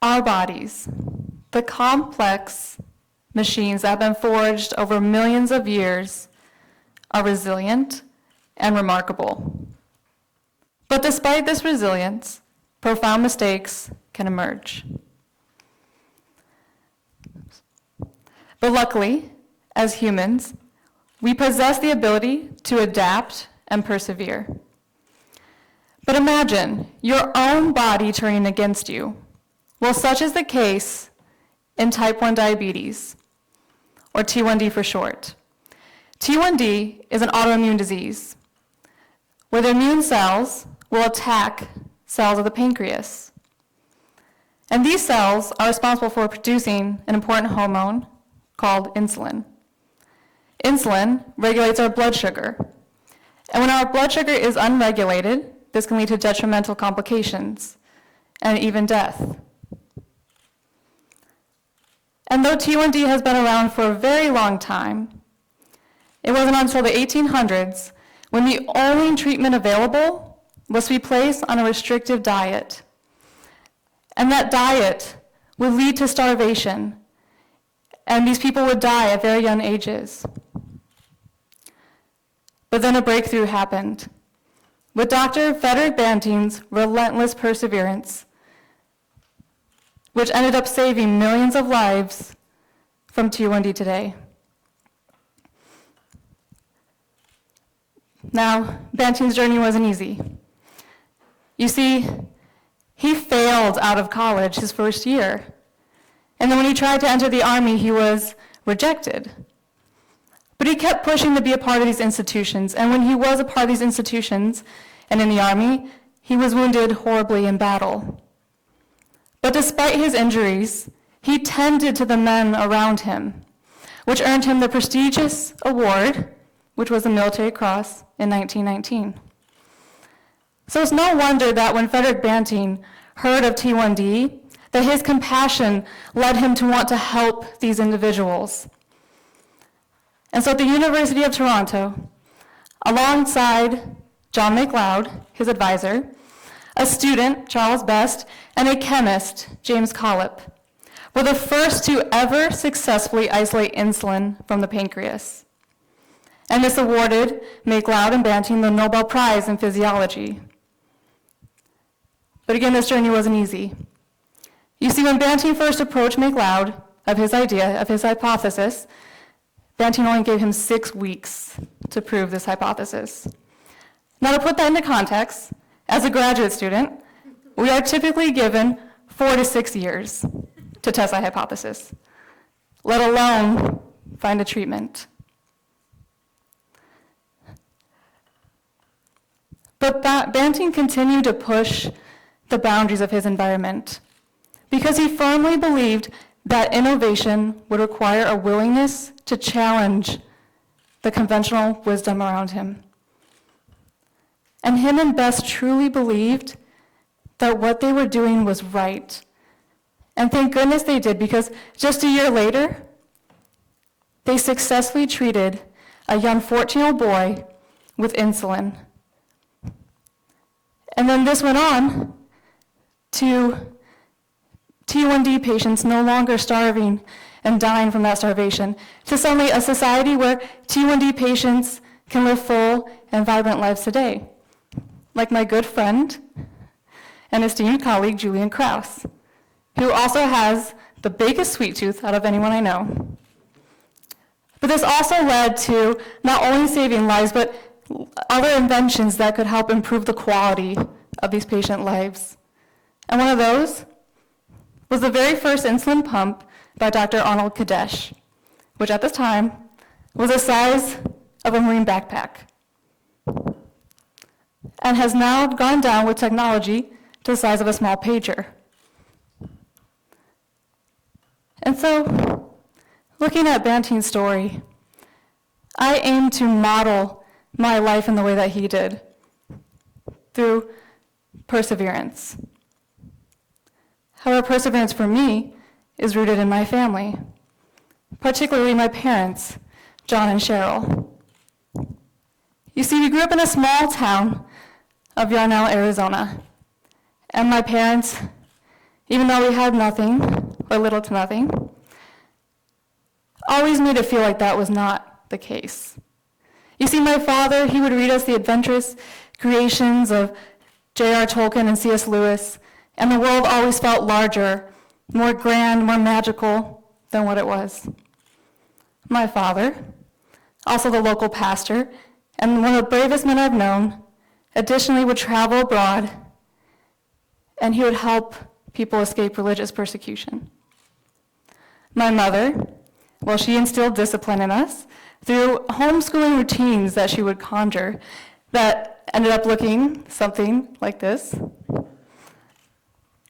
Our bodies, the complex machines that have been forged over millions of years, are resilient and remarkable. But despite this resilience, profound mistakes can emerge. But luckily, as humans, we possess the ability to adapt and persevere. But imagine your own body turning against you. Well, such is the case in type 1 diabetes, or T1D for short. T1D is an autoimmune disease where the immune cells will attack cells of the pancreas. And these cells are responsible for producing an important hormone called insulin. Insulin regulates our blood sugar. And when our blood sugar is unregulated, this can lead to detrimental complications and even death. And though T1D has been around for a very long time, it wasn't until the 1800s when the only treatment available was to be placed on a restrictive diet. And that diet would lead to starvation, and these people would die at very young ages. But then a breakthrough happened. With Dr. Frederick Banting's relentless perseverance, which ended up saving millions of lives from T1D today. Now, Banting's journey wasn't easy. You see, he failed out of college his first year. And then when he tried to enter the Army, he was rejected. But he kept pushing to be a part of these institutions. And when he was a part of these institutions and in the Army, he was wounded horribly in battle. But despite his injuries, he tended to the men around him, which earned him the prestigious award, which was the Military Cross in 1919. So it's no wonder that when Frederick Banting heard of T1D, that his compassion led him to want to help these individuals. And so at the University of Toronto, alongside John McLeod, his advisor, a student, Charles Best, and a chemist, James Collip, were the first to ever successfully isolate insulin from the pancreas. And this awarded McLeod and Banting the Nobel Prize in Physiology. But again, this journey wasn't easy. You see, when Banting first approached McLeod of his idea, of his hypothesis, Banting only gave him 6 weeks to prove this hypothesis. Now, to put that into context, as a graduate student, we are typically given 4 to 6 years to test a hypothesis, let alone find a treatment. But Banting continued to push the boundaries of his environment because he firmly believed that innovation would require a willingness to challenge the conventional wisdom around him. And him and Best truly believed that what they were doing was right. And thank goodness they did, because just a year later, they successfully treated a young 14-year-old boy with insulin. And then this went on to T1D patients no longer starving and dying from that starvation, to suddenly a society where T1D patients can live full and vibrant lives today, like my good friend and esteemed colleague, Julian Krause, who also has the biggest sweet tooth out of anyone I know. But this also led to not only saving lives, but other inventions that could help improve the quality of these patient lives. And one of those was the very first insulin pump by Dr. Arnold Kadesh, which at this time was the size of a Marine backpack, and has now gone down with technology to the size of a small pager. And so, looking at Banting's story, I aim to model my life in the way that he did, through perseverance. However, perseverance for me is rooted in my family, particularly my parents, John and Cheryl. You see, we grew up in a small town of Yarnell, Arizona, and my parents even though we had nothing, or little to nothing, always made it feel like that was not the case. You see, my father, he would read us the adventurous creations of J.R. Tolkien and C.S. Lewis, and the world always felt larger, more grand, more magical than what it was. My father, also the local pastor, and one of the bravest men I've known, additionally would travel abroad, and he would help people escape religious persecution. My mother, well, she instilled discipline in us through homeschooling routines that she would conjure that ended up looking something like this.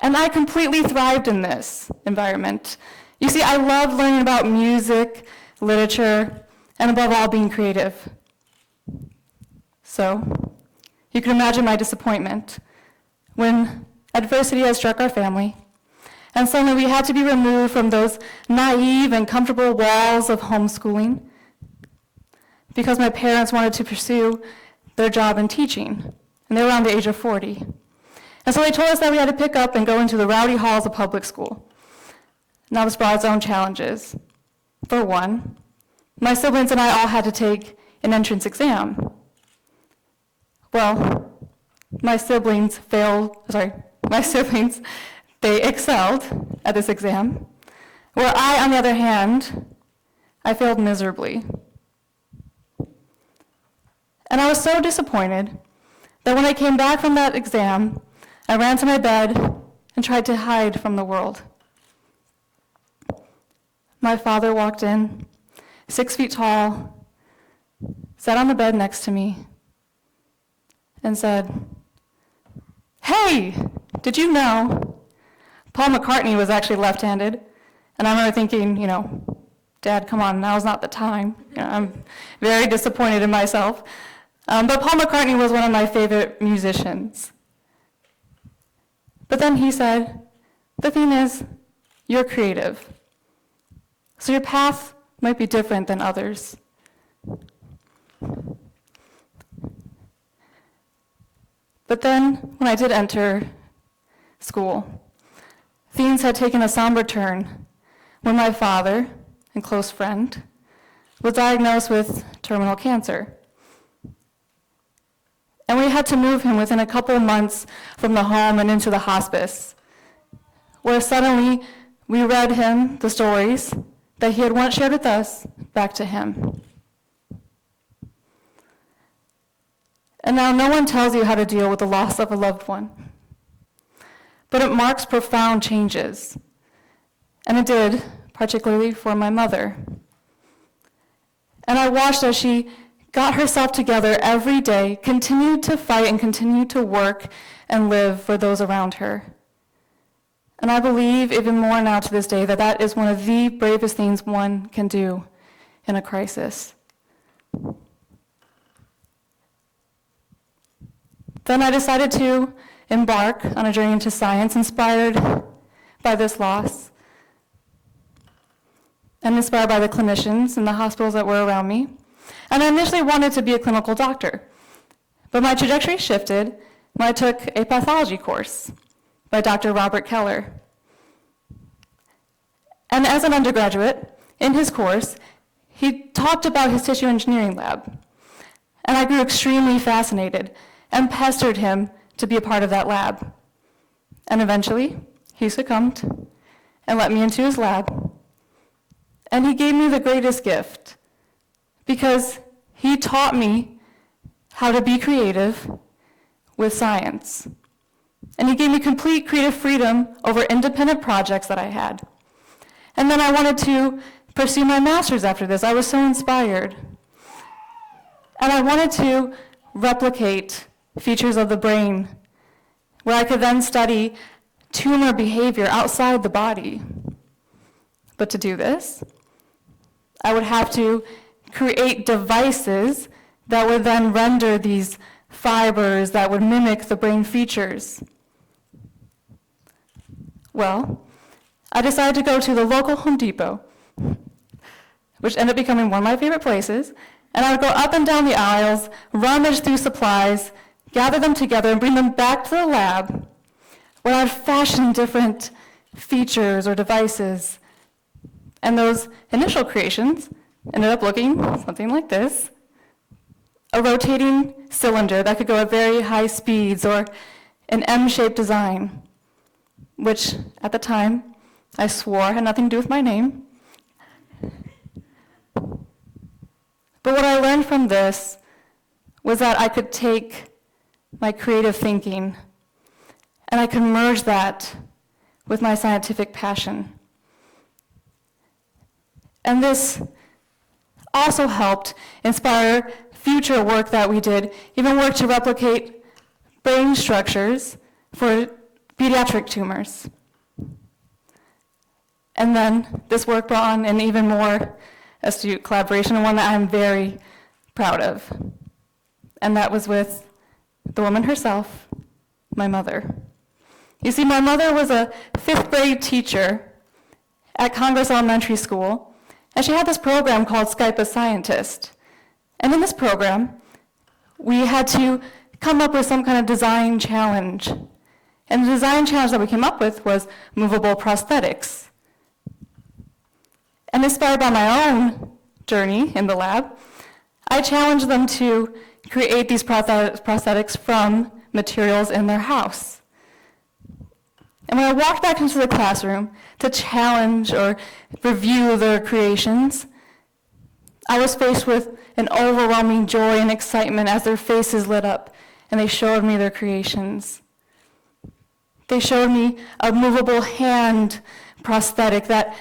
And I completely thrived in this environment. You see, I loved learning about music, literature, and above all, being creative. So, you can imagine my disappointment when adversity had struck our family, and suddenly we had to be removed from those naive and comfortable walls of homeschooling because my parents wanted to pursue their job in teaching, and they were around the age of 40. And so they told us that we had to pick up and go into the rowdy halls of public school. Now this brought its own challenges. For one, my siblings and I all had to take an entrance exam. Well, my siblings, they excelled at this exam, where I, on the other hand, I failed miserably. And I was so disappointed that when I came back from that exam, I ran to my bed and tried to hide from the world. My father walked in, 6 feet tall, sat on the bed next to me, and said, "Hey, did you know Paul McCartney was actually left-handed?" And I remember thinking, Dad, come on, now's not the time. I'm very disappointed in myself. But Paul McCartney was one of my favorite musicians. But then he said, the thing is, you're creative. So your path might be different than others. But then, when I did enter school, things had taken a somber turn when my father and close friend was diagnosed with terminal cancer. And we had to move him within a couple of months from the home and into the hospice, where suddenly we read him the stories that he had once shared with us back to him. And now no one tells you how to deal with the loss of a loved one. But it marks profound changes. And it did, particularly for my mother. And I watched as she got herself together every day, continued to fight and continued to work and live for those around her. And I believe even more now to this day that that is one of the bravest things one can do in a crisis. Then I decided to embark on a journey into science, inspired by this loss, and inspired by the clinicians in the hospitals that were around me. And I initially wanted to be a clinical doctor, but my trajectory shifted when I took a pathology course by Dr. Robert Keller. And as an undergraduate, in his course, he talked about his tissue engineering lab. And I grew extremely fascinated and pestered him to be a part of that lab. And eventually, he succumbed and let me into his lab. And he gave me the greatest gift, because he taught me how to be creative with science. And he gave me complete creative freedom over independent projects that I had. And then I wanted to pursue my master's after this. I was so inspired. And I wanted to replicate features of the brain, where I could then study tumor behavior outside the body. But to do this, I would have to create devices that would then render these fibers that would mimic the brain features. Well, I decided to go to the local Home Depot, which ended up becoming one of my favorite places, and I would go up and down the aisles, rummage through supplies, gather them together, and bring them back to the lab, where I'd fashion different features or devices. And those initial creations ended up looking something like this: a rotating cylinder that could go at very high speeds, or an M-shaped design, which at the time I swore had nothing to do with my name. But what I learned from this was that I could take my creative thinking and I could merge that with my scientific passion. And this also helped inspire future work that we did, even work to replicate brain structures for pediatric tumors. And then this work brought on an even more astute collaboration, and one that I'm very proud of. And that was with the woman herself, my mother. You see, my mother was a 5th grade teacher at Congress Elementary School, and she had this program called Skype a Scientist. And in this program, we had to come up with some kind of design challenge. And the design challenge that we came up with was movable prosthetics. And inspired by my own journey in the lab, I challenged them to create these prosthetics from materials in their house. And when I walked back into the classroom to challenge or review their creations, I was faced with an overwhelming joy and excitement as their faces lit up and they showed me their creations. They showed me a movable hand prosthetic that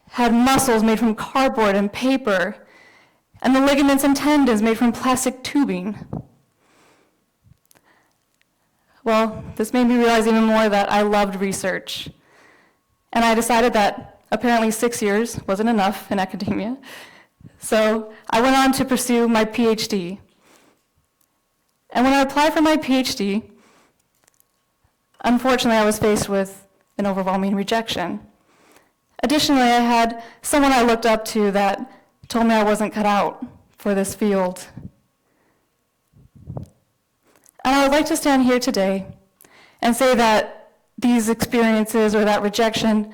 had muscles made from cardboard and paper, and the ligaments and tendons made from plastic tubing. Well, this made me realize even more that I loved research. And I decided that apparently 6 years wasn't enough in academia. So I went on to pursue my PhD. And when I applied for my PhD, unfortunately, I was faced with an overwhelming rejection. Additionally, I had someone I looked up to that told me I wasn't cut out for this field. And I would like to stand here today and say that these experiences or that rejection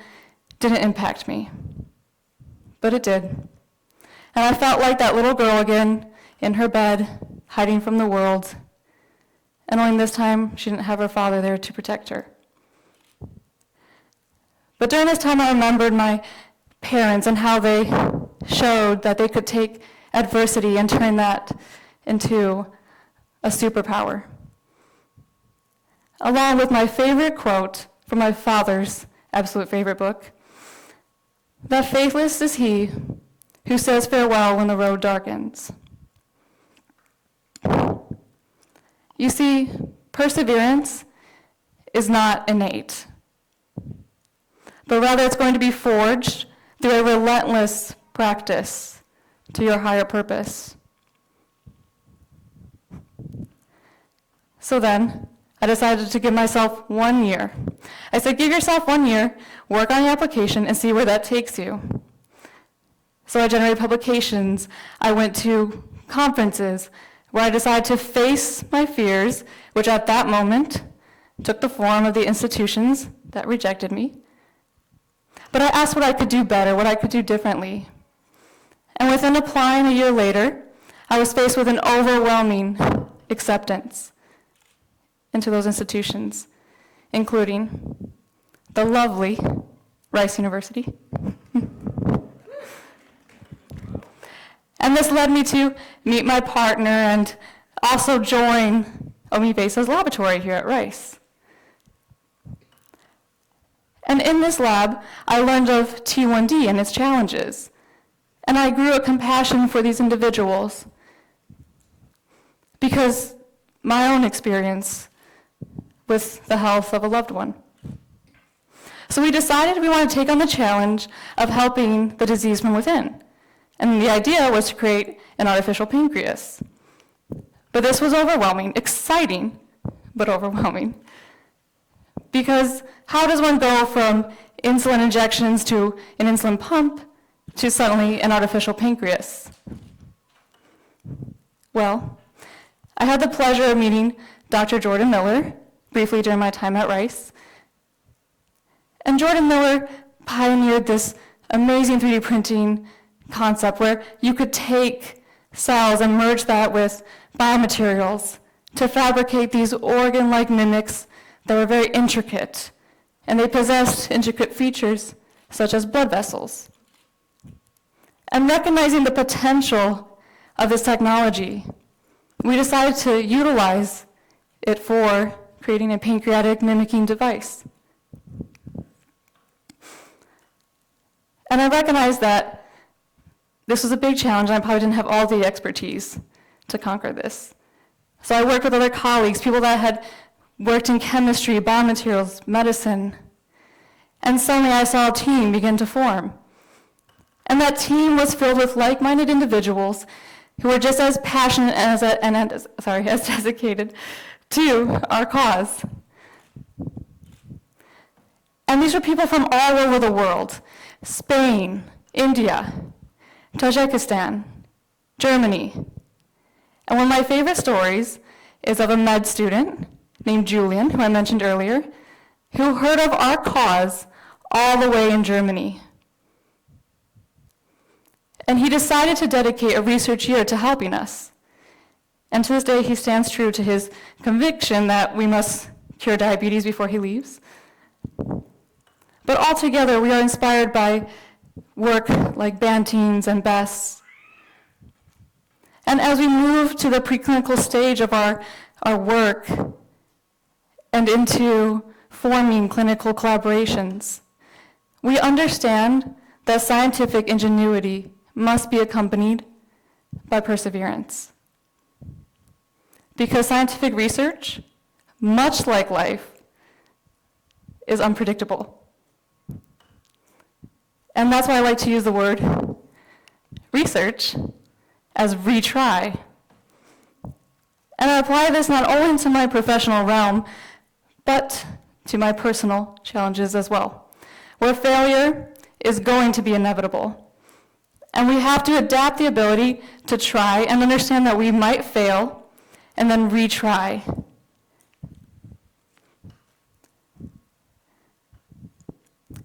didn't impact me, but it did. And I felt like that little girl again in her bed, hiding from the world, and only this time she didn't have her father there to protect her. But during this time, I remembered my parents and how they showed that they could take adversity and turn that into a superpower. Along with my favorite quote from my father's absolute favorite book, that faithless is he who says farewell when the road darkens. You see, perseverance is not innate, but rather it's going to be forged through a relentless practice to your higher purpose. So then, I decided to give myself 1 year. I said, give yourself 1 year, work on your application, and see where that takes you. So I generated publications. I went to conferences where I decided to face my fears, which at that moment took the form of the institutions that rejected me. But I asked what I could do better, what I could do differently. And within applying a year later, I was faced with an overwhelming acceptance into those institutions, including the lovely Rice University. And this led me to meet my partner and also join Omi Besa's laboratory here at Rice. And in this lab, I learned of T1D and its challenges. And I grew a compassion for these individuals because my own experience with the health of a loved one. So we decided we want to take on the challenge of helping the disease from within. And the idea was to create an artificial pancreas. But this was overwhelming, exciting, but overwhelming. Because how does one go from insulin injections to an insulin pump to suddenly an artificial pancreas? Well, I had the pleasure of meeting Dr. Jordan Miller briefly during my time at Rice. And Jordan Miller pioneered this amazing 3D printing concept where you could take cells and merge that with biomaterials to fabricate these organ-like mimics that were very intricate, and they possessed intricate features such as blood vessels. And recognizing the potential of this technology, we decided to utilize it for creating a pancreatic mimicking device. And I recognized that this was a big challenge, and I probably didn't have all the expertise to conquer this. So I worked with other colleagues, people that had worked in chemistry, biomaterials, medicine, and suddenly I saw a team begin to form. And that team was filled with like-minded individuals who were just as passionate as dedicated to our cause. And these were people from all over the world: Spain, India, Tajikistan, Germany. And one of my favorite stories is of a med student named Julian, who I mentioned earlier, who heard of our cause all the way in Germany. And he decided to dedicate a research year to helping us. And to this day, he stands true to his conviction that we must cure diabetes before he leaves. But altogether, we are inspired by work like Banting's and Best's. And as we move to the preclinical stage of our work and into forming clinical collaborations, we understand that scientific ingenuity must be accompanied by perseverance. Because scientific research, much like life, is unpredictable. And that's why I like to use the word research as retry. And I apply this not only to my professional realm, but to my personal challenges as well, where failure is going to be inevitable. And we have to adapt the ability to try and understand that we might fail and then retry.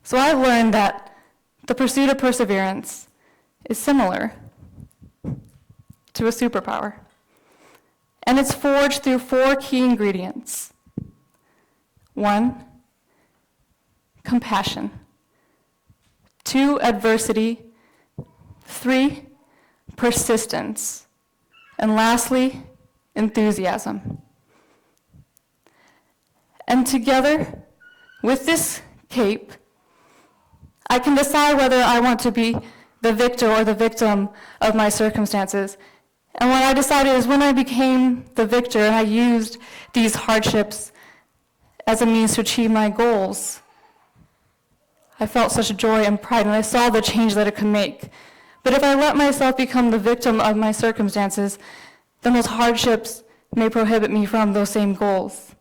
So I've learned that the pursuit of perseverance is similar to a superpower. And it's forged through 4 key ingredients. 1, compassion. 2, adversity. 3, persistence. And lastly, enthusiasm. And together, with this cape, I can decide whether I want to be the victor or the victim of my circumstances. And what I decided is when I became the victor and I used these hardships as a means to achieve my goals, I felt such joy and pride, and I saw the change that it could make. But if I let myself become the victim of my circumstances, then those hardships may prohibit me from those same goals.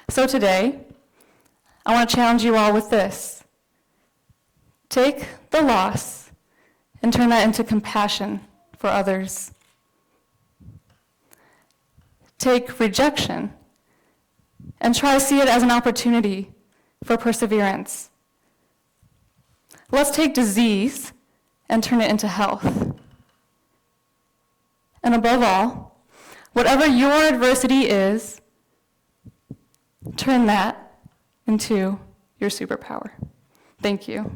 So today, I want to challenge you all with this. Take the loss and turn that into compassion for others. Take rejection and try to see it as an opportunity for perseverance. Let's take disease and turn it into health. And above all, whatever your adversity is, turn that into your superpower. Thank you.